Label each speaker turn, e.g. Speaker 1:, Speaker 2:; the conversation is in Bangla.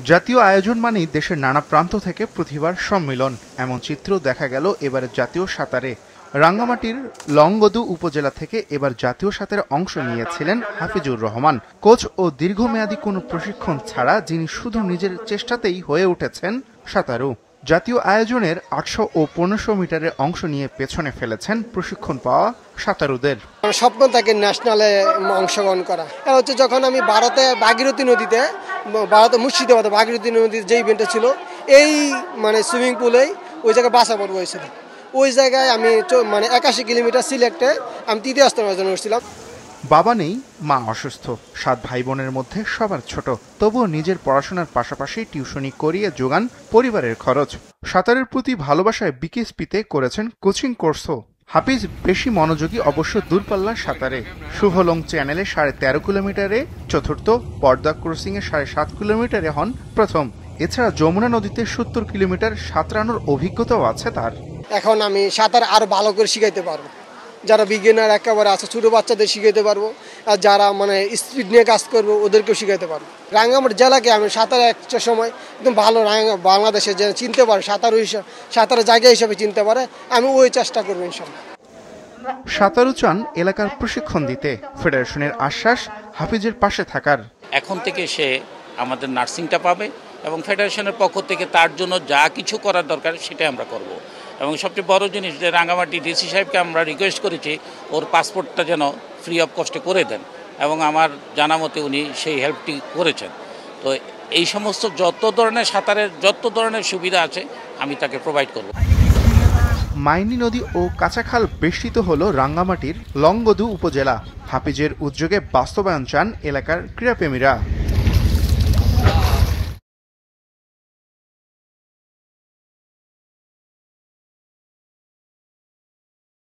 Speaker 1: জাতীয় আয়োজন মানেই দেশের নানা প্রান্ত থেকে প্রতিভার সম্মিলন। এমন চিত্র দেখা গেল এবারের জাতীয় সাঁতারে। রাঙ্গামাটির লংগদু উপজেলা থেকে এবার জাতীয় সাঁতারে অংশ নিয়েছিলেন হাফিজুর রহমান। কোচ ও দীর্ঘমেয়াদী কোনো প্রশিক্ষণ ছাড়া যিনি শুধু নিজের চেষ্টাতেই হয়ে উঠেছেন সাঁতারু। জাতীয় আয়োজনের 800 ও 1500 মিটারে অংশ নিয়ে পেছনে ফেলেছেন প্রশিক্ষণ পাওয়া সাঁতারুদের।
Speaker 2: স্বপ্ন থাকে ন্যাশনালে অংশগ্রহণ করা। এটা হচ্ছে যখন আমি ভারতে ভাগীরথী নদীতে, ভারতে মুর্শিদাবাদে ভাগীরথী নদীর যে ইভেন্টটা ছিল, এই সুইমিং পুলেই ওই জায়গায় বাসা পড়বো হয়েছিল। ওই জায়গায় আমি 81 কিলোমিটার সিলেক্টে আমি তৃতীয় স্থান অর্জন করছিলাম।
Speaker 1: বাবা নেই, মা অসুস্থ, 7 ভাই বোনের মধ্যে সবার ছোট। তবুও নিজের পড়াশোনার পাশাপাশি টিউশনি করিয়ে যোগান পরিবারের খরচ। সাঁতারের প্রতি ভালোবাসায় বিকেএসপিতে করেছেন কোচিং কোর্সও। হাফিজ বেশি মনোযোগী অবশ্য দূরপাল্লার সাঁতারে। শুভলং চ্যানেলে 13.5 কিলোমিটারে চতুর্থ, পর্দা ক্রসিংয়ে 7.5 কিলোমিটারে হন প্রথম। এছাড়া যমুনা নদীতে 70 কিলোমিটার সাঁতরানোর অভিজ্ঞতাও আছে তার।
Speaker 2: এখন আমি সাঁতার আরো ভালো করে শিখাইতে পারবো। যারা বিগিনার একেবারে আছে ছোট বাচ্চাদের শিখাইতে পারবো, আর যারা স্পিড নিয়ে কাজ করবো ওদেরকেও শিখাইতে পারবো। রাঙ্গামাটি জেলাকে আমি সাঁতার একটা সময় একদম ভালো বাংলাদেশে যে চিনতে পারে, সাঁতারের জায়গা হিসেবে চিনতে পারে, আমি ওই চেষ্টা করবো ইনশাল্লাহ।
Speaker 1: সাঁতারু চান এলাকার প্রশিক্ষণ দিতে, ফেডারেশনের আশ্বাস হাফিজের পাশে থাকার।
Speaker 3: এখন থেকে সে আমাদের নার্সিংটা পাবে এবং ফেডারেশনের পক্ষ থেকে তার জন্য যা কিছু করার দরকার সেটাই আমরা করব। এবং সবচেয়ে বড় জিনিস যে রাঙ্গামাটি ডিসি সাহেবকে আমরা রিকোয়েস্ট করেছি ওর পাসপোর্টটা যেন ফ্রি অফ কস্টে করে দেন, এবং আমার জানা মতে উনি সেই হেল্পটি করেছেন। তো এই সমস্ত যত ধরনের সাঁতারের যত ধরনের সুবিধা আছে আমি তাকে প্রোভাইড করব।
Speaker 1: মাইনী নদী ও কাঁচাখাল বেষ্টিত হল রাঙ্গামাটির লংগদু উপজেলা। হাফিজের উদ্যোগে বাস্তবায়ন চান এলাকার ক্রীড়াপ্রেমীরা।